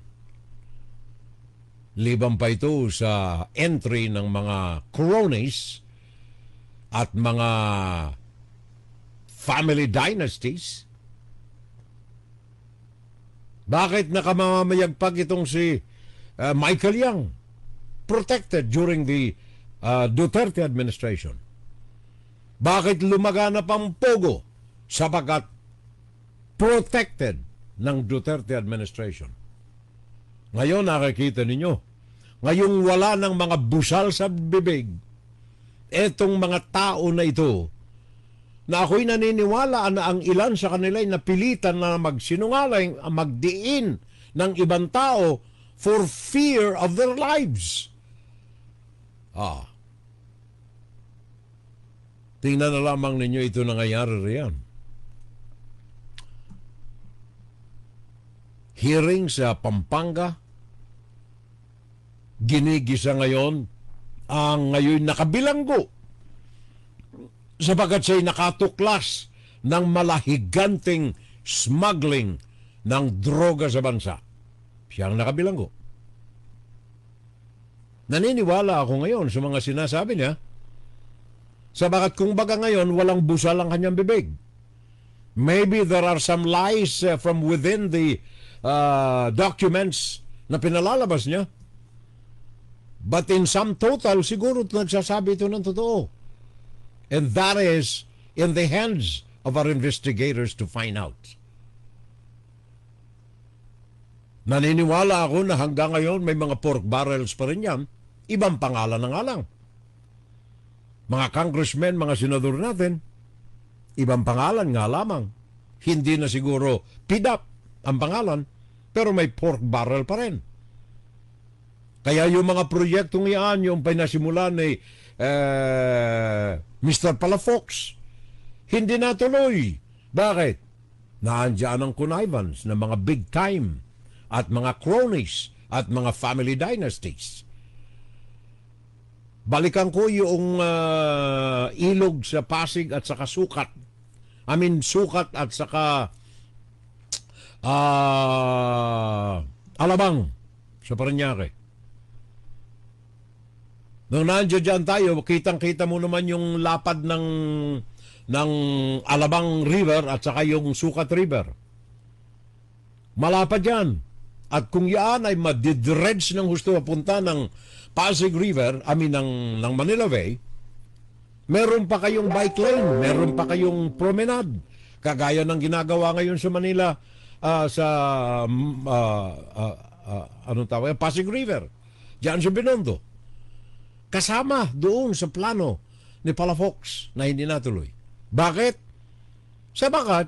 Liban pa ito sa entry ng mga cronies at mga family dynasties. Bakit nakamamamayagpag itong si Michael Yang? Protected during the Duterte administration. Bakit lumaganap ang pogo? Sapagat protected ng Duterte administration. Ngayon nakikita ninyo, ngayong wala ng mga busal sa bibig, etong mga tao na ito, na ako'y naniniwala na ang ilan sa kanila ay napilitan na magsinungaling, magdiin ng ibang tao for fear of their lives. Tingnan na lamang ninyo ito nangyayari riyan. Hearing sa Pampanga, ginigisa ngayon ang ngayon nakabilanggo sapagat siya'y nakatuklas ng malahiganting smuggling ng droga sa bansa. Siyang nakabilanggo. Naniniwala ako ngayon sa mga sinasabi niya sabagat kung baga ngayon walang busal ang kanyang bibig. Maybe there are some lies from within the documents na pinalalabas niya. But in sum total, siguro nagsasabi ito ng totoo. And that is in the hands of our investigators to find out. Naniniwala ako na hanggang ngayon may mga pork barrels pa rin yan. Ibang pangalan na nga lang. Mga congressmen, mga senador natin, ibang pangalan nga lamang. Hindi na siguro PIDAP ang pangalan, pero may pork barrel pa rin. Kaya yung mga proyektong iyan, yung pinasimulan ni Mr. Palafox, hindi natuloy. Bakit? Naandyan ang connivance ng mga big time at mga cronies at mga family dynasties. Balikan ko yung ilog sa Pasig at saka Sukat. Sukat at saka Alabang sa Parañaque. Nung nandiyan tayo, kitang-kita mo naman yung lapad ng Alabang River at saka yung Sukat River. Malapad yan. At kung yan ay madidredge ng gusto papunta ng Pasig River, ng Manila Bay, meron pa kayong bike lane, meron pa kayong promenade. Kagaya ng ginagawa ngayon sa Manila Pasig River. Diyan sa Binondo. Kasama doon sa plano ni Palafox na hindi natuloy. Bakit? Sabagat,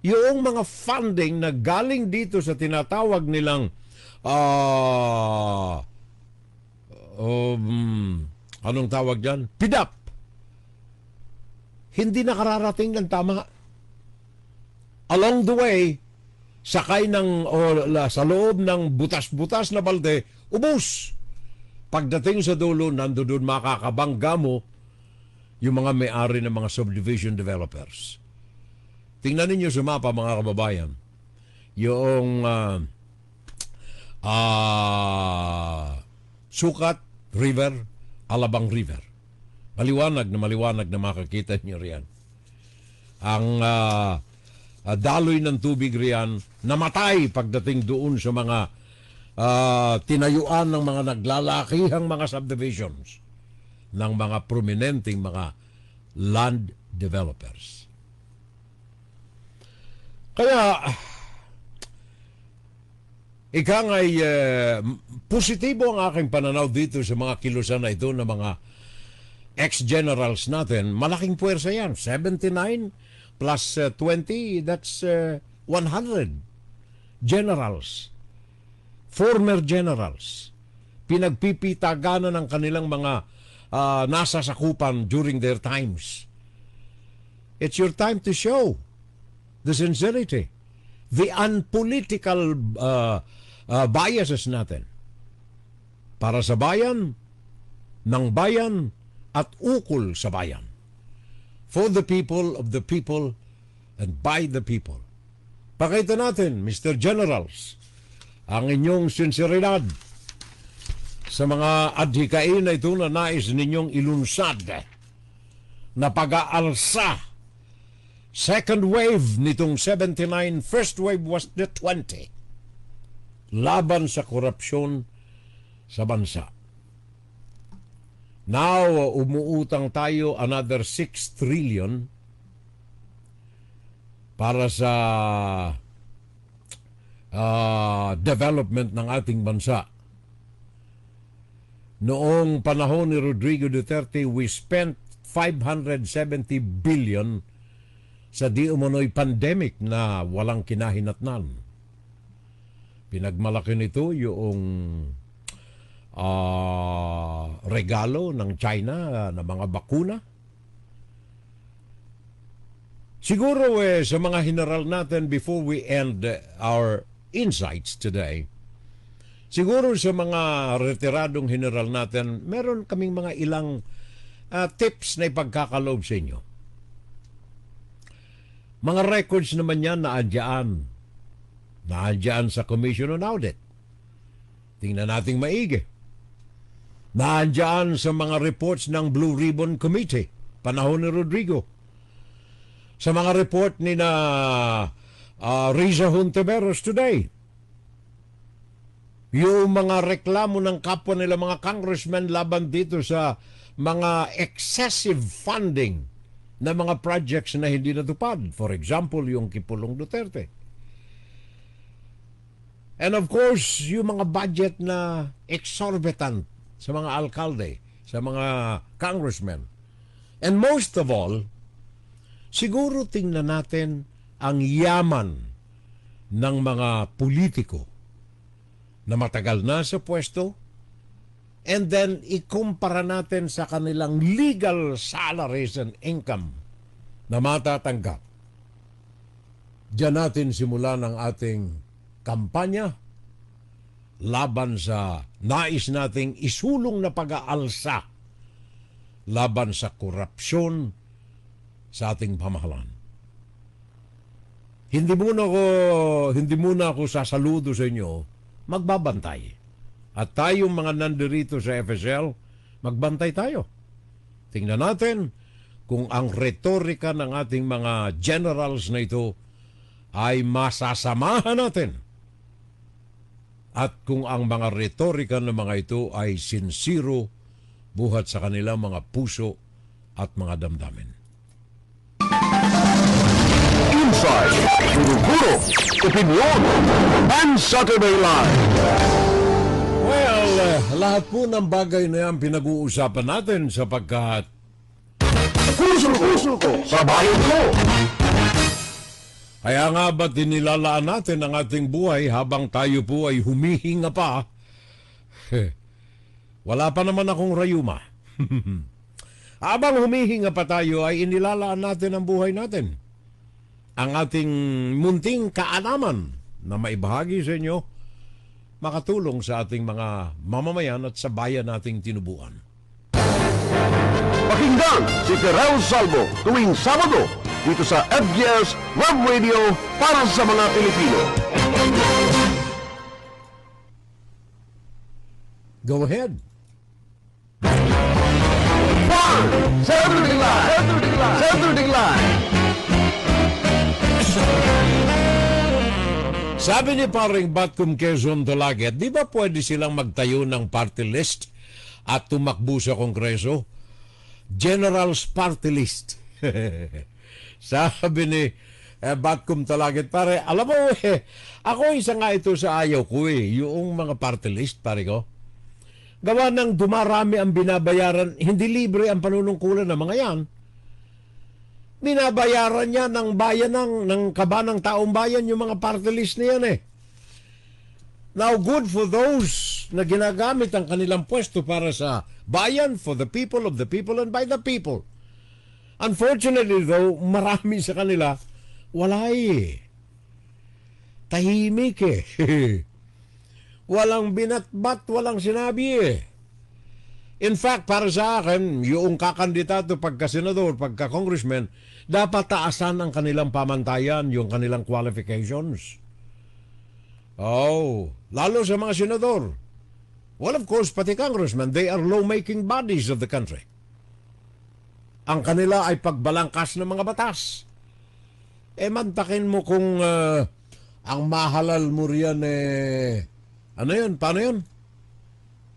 yung mga funding na galing dito sa tinatawag nilang anong tawag dyan? PIDAP. Hindi nakararating ng tama. Along the way, sakay sa loob ng butas-butas na balde, ubos. Pagdating sa dulo, nandoon makakabangga mo yung mga may-ari ng mga subdivision developers. Tingnan ninyo sa mapa, mga kababayan, yung Sukat River, Alabang River. Maliwanag na makakita nyo riyan. Ang daloy ng tubig riyan, namatay pagdating doon sa mga tinayuan ng mga naglalakihang mga subdivisions ng mga prominenteng mga land developers. Kaya, ikang ay positibo ang aking pananaw dito sa mga kilusan na ito ng mga ex-generals natin. Malaking puwersa yan. 79 plus 20, that's 100 generals. Former generals. Pinagpipitaganan ng kanilang mga nasa sakupan during their times. It's your time to show the sincerity, the unpolitical biases natin para sa bayan, ng bayan, at ukol sa bayan. For the people, of the people, and by the people. Pakita natin, Mr. Generals, ang inyong sinseridad sa mga adhikain na ito na nais ninyong ilunsad na pag-aalsa. Second wave nitong 79, first wave was the 20. Laban sa korupsyon sa bansa. Now, umuutang tayo another 6 trillion para sa development ng ating bansa. Noong panahon ni Rodrigo Duterte, we spent 570 billion sa di umano'y pandemic na walang kinahinatnan. Pinagmalaki nito yung regalo ng China na mga bakuna. Siguro sa mga general natin, before we end our insights today, siguro sa mga retiradong general natin, meron kaming mga ilang tips na ipagkakaloob sa inyo. Mga records naman yan naandyan sa Commission on Audit. Tingnan nating maigi. Naandyan sa mga reports ng Blue Ribbon Committee, panahon ni Rodrigo. Sa mga report ni Riza Hontiveros today. Yung mga reklamo ng kapwa nila mga congressmen laban dito sa mga excessive funding na mga projects na hindi natupad. For example, yung Kipulong Duterte. And of course, yung mga budget na exorbitant sa mga alkalde, sa mga congressmen. And most of all, siguro tingnan natin ang yaman ng mga politiko na matagal na sa pwesto, and then ikumpara natin sa kanilang legal salaries and income na matatanggap. Diyan natin simulan ang ating kampanya laban sa nais nating isulong na pag-aalsa laban sa korupsyon sa ating pamahalaan. Hindi muna ako sasaludo sa inyo, magbabantay. At tayong mga nandirito sa FSL, magbantay tayo. Tingnan natin kung ang retorika ng ating mga generals na ito ay masasamahan natin. At kung ang mga retorika ng mga ito ay sincero buhat sa kanilang mga puso at mga damdamin. Inside, Guro-Guro, Opinion, and Saturday Live. Well, lahat po ng bagay na yan pinag-uusapan natin sapagkat Puso ko sa bayan ko. kaya nga ba't inilalaan natin ang ating buhay habang tayo po ay humihinga pa? Wala pa naman akong rayuma. Habang humihinga pa tayo ay inilalaan natin ang buhay natin. Ang ating munting kaalaman na maibahagi sa inyo, makatulong sa ating mga mamamayan at sa bayan nating tinubuan. Pakinggan si Terrell Salvo tuwing Sabado dito sa FGS Web Radio para sa mga Pilipino. Go ahead. Saturday Live! Saturday Live! Sabi ni paring Batcom Quezon Dalaget, di ba pwede silang magtayo ng party list at tumakbo sa Kongreso? General's Party List. Sabi ni Batcom Dalaget, pare, alam mo ako isa nga ito sa ayaw ko yung mga party list, pare ko. Gawa ng dumarami ang binabayaran, hindi libre ang panunungkulan ng mga yan. Binabayaran niya ng bayan ng kaba ng taong bayan yung mga party list na yan Now, good for those na ginagamit ang kanilang pwesto para sa bayan, for the people, of the people, and by the people. Unfortunately though, marami sa kanila, wala tahimik Walang binatbat, walang sinabi In fact, para sa akin, yung kakandidato pagka-senador, pagka-congressman, dapat taasan ang kanilang pamantayan, yung kanilang qualifications. Lalo sa mga senador. Well, of course, pati congressman, they are law-making bodies of the country. Ang kanila ay pagbalangkas ng mga batas. Mantakin mo kung ang mahalal mo riyan ano yun? Paano yun?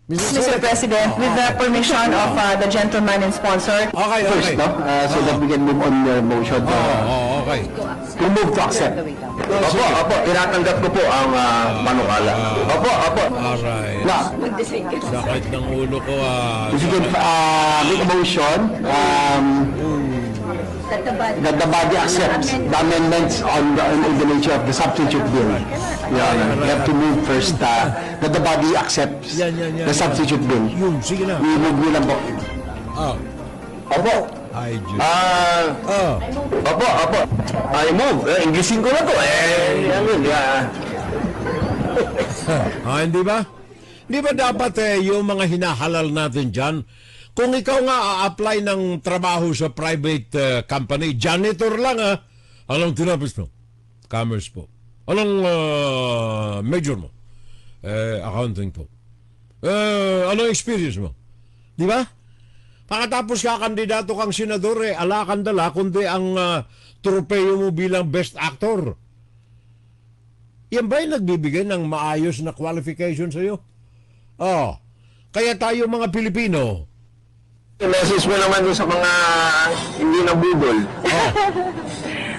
Mr. President, with the permission of the gentleman and sponsor. Okay. First, no? So that we can move on your motion. Okay. To move to accept. Opo, tinatanggap ko po ang manukala. Opo. Alright. Now, Sakit ng ulo ko if you can make a motion that the body accepts the amendments on the nature of the substitute bill. Yeah, you have to move first that the body accepts Yan. the substitute bill. Yun, sige na. We move lang po. Opo. Ay, Diyos. Opo. I move. Inglesin ko na to. Hindi ba? Hindi ba dapat yung mga hinahalal natin dyan, kung ikaw nga a-apply ng trabaho sa private company, janitor lang anong tinapos mo? Commerce po. Anong major mo? Accounting po. Anong experience mo? Di ba? Pagkatapos kandidato kang senador, ala kang dala, kundi ang tropeyo mo bilang best actor. Yan ba yung nagbibigay ng maayos na qualification sa'yo? Kaya tayo mga Pilipino, Message mo naman dun sa mga hindi nabudol.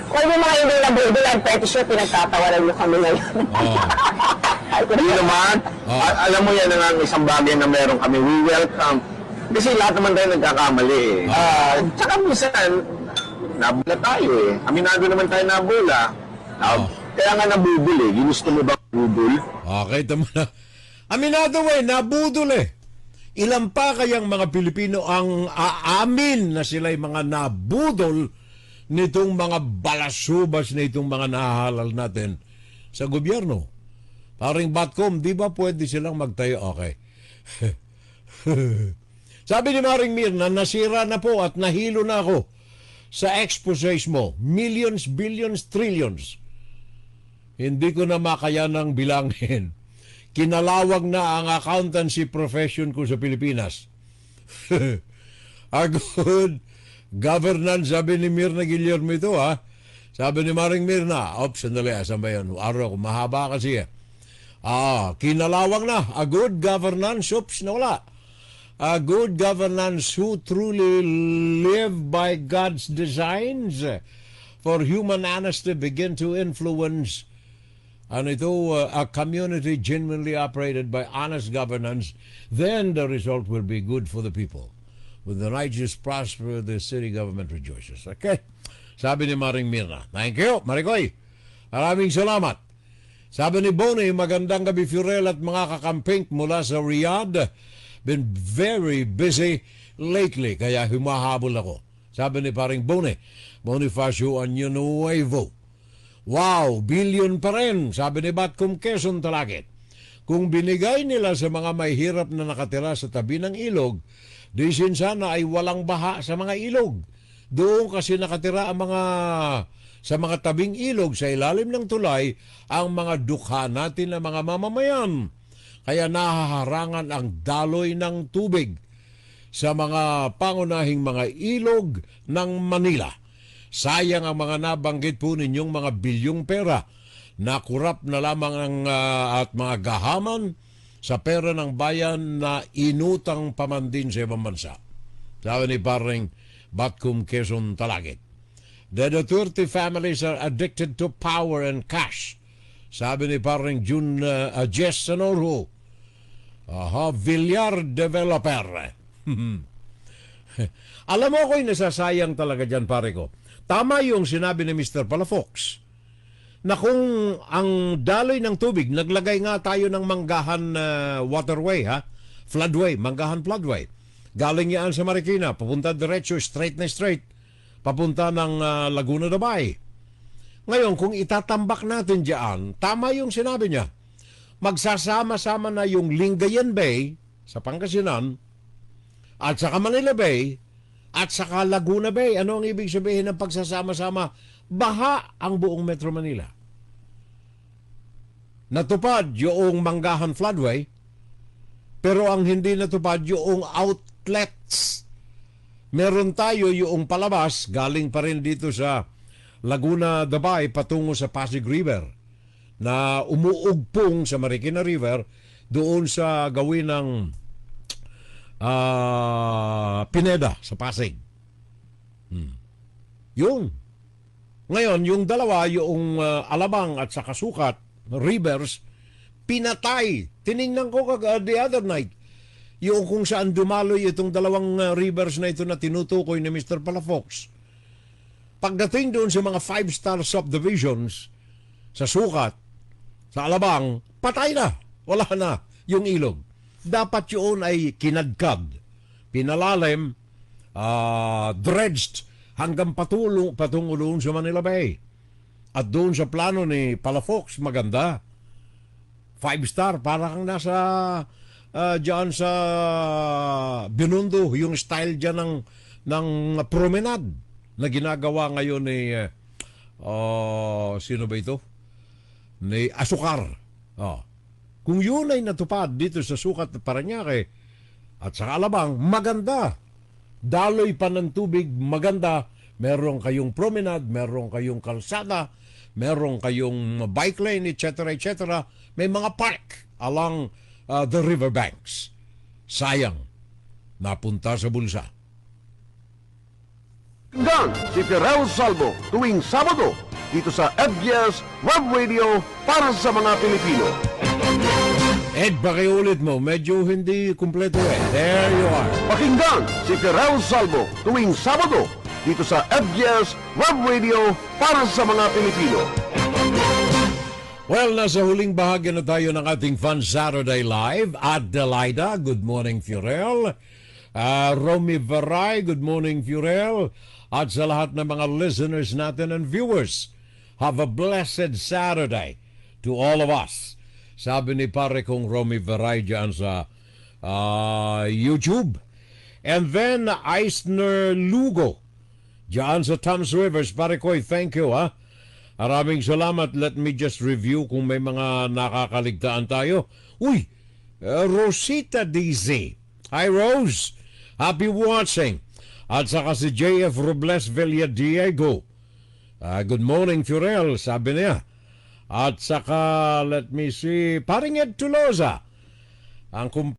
Huwag mo mga hindi nabudol, I'm pretty sure pinagtatawanan mo kami ngayon. Hindi naman. Alam mo yan ang isang bagay na meron kami. We welcome. Kasi lahat naman tayo nagkakamali Tsaka minsan, nabula tayo Aminado naman tayo nabula. Kaya nga nabudol Ginusto mo ba budol? Okay, tama na. Aminado nabudol Ilan pa kayang mga Pilipino ang aamin na sila'y mga nabudol nitong mga balasubas na itong mga nahalal natin sa gobyerno? Paring Batcom, di ba pwede silang magtayo? Okay. Sabi ni Maring Mirna, nasira na po at nahilo na ako sa exposés mo. Millions, billions, trillions. Hindi ko na makayanang bilangin. Kinalawag na ang accountancy profession ko sa Pilipinas. A good governance, sabi ni Mirna Guillermo ito, ha? Sabi ni Maring Mirna, sandali, asan ba yan? Araw, mahaba kasi. Kinalawang na. A good governance, nawala. A good governance who truly live by God's designs for human honesty begin to influence a community genuinely operated by honest governance, then the result will be good for the people. With the righteous prosper, the city government rejoices. Okay? Sabi ni Maring Mirna. Thank you, Maricoy. Maraming salamat. Sabi ni Bonnie, magandang gabi Fiorel at mga kakamping mula sa Riyadh. Been very busy lately, kaya humahabol ako. Sabi ni paring Bonnie, Bonifacio Anyo Nuevo. Wow, billion pa rin, sabi ni Batcom Quezon Talakit. Kung binigay nila sa mga may hirap na nakatira sa tabi ng ilog, di sana ay walang baha sa mga ilog. Doon kasi nakatira ang sa mga tabing ilog sa ilalim ng tulay ang mga dukha natin na mga mamamayan. Kaya nahaharangan ang daloy ng tubig sa mga pangunahing mga ilog ng Manila. Sayang ang mga nabanggit po ninyong mga bilyong pera. Nakurap na lamang at mga gahaman sa pera ng bayan na inutang pamandin sa ibang bansa. Sabi ni paring Batcom Quezon Talakit. The Duterte families are addicted to power and cash. Sabi ni paring June Jess Sanoro. Villar developer. Alam mo ako'y nasasayang talaga dyan, pare ko. Tama yung sinabi ni Mr. Palafox na kung ang daloy ng tubig, naglagay nga tayo ng Manggahan waterway, floodway, Manggahan floodway. Galing yan sa Marikina, papunta diretso, straight na straight, papunta ng Laguna de Bay. Ngayon, kung itatambak natin diyan, tama yung sinabi niya. Magsasama-sama na yung Lingayen Bay sa Pangasinan at saka Manila Bay at saka Laguna Bay. Ano ang ibig sabihin ng pagsasama-sama? Baha ang buong Metro Manila. Natupad yung Manggahan floodway, pero ang hindi natupad yung outlets. Meron tayo yung palabas, galing pa rin dito sa Laguna de Bay patungo sa Pasig River na umuugpong sa Marikina River doon sa gawin ng Pineda sa Pasig. Yun. Ngayon, yung dalawa, yung Alabang at saka Sukat rivers, pinatay. Tiningnan ko the other night yung kung saan dumaloy itong dalawang rivers na ito na tinutukoy ni Mr. Palafox. Pagdating doon sa mga 5-star subdivisions sa Sukat, sa Alabang, patay na. Wala na yung ilog. Dapat yun ay kinadkad, pinalalim, dredged hanggang patungo doon sa Manila Bay. At doon sa plano ni Palafox, maganda. 5-star, para kang nasa dyan sa Binondo, yung style dyan ng promenade na ginagawa ngayon ni sino ba ito? Ni Asukar. Kung yun ay natupad dito sa Sukat at Parañaque at sa Alabang, maganda. Daloy pa ng tubig, maganda. Meron kayong promenade, meron kayong kalsada, meron kayong bike lane, etc., etc. May mga park along the riverbanks. Sayang, napunta sa bulsa. Hanggang si Fiorel Salvo tuwing Sabado dito sa FBS Web Radio para sa mga Pilipino. Ed, pakiulit mo. Medyo hindi kumpleto eh. There you are. Pakinggan si Fiorel Salvo tuwing Sabado dito sa FBS Web Radio para sa mga Pilipino. Well, nasa huling bahagi na tayo ng ating Fun Saturday Live. Adelaida, good morning, Fiorel. Romy Varay, good morning, Fiorel. At sa lahat ng mga listeners natin and viewers, have a blessed Saturday to all of us. Sabi ni pare kong Romy Veray dyan sa YouTube. And then Eisner Lugo dyan sa Thames Rivers. Pare ko, thank you ha. Maraming salamat. Let me just review kung may mga nakakaligtaan tayo. Uy, Rosita DZ. Hi Rose. Happy watching. At saka si JF Robles Villadiego. Good morning, Furel, sabi niya. At saka, let me see, paring Ed Tulosa. Ang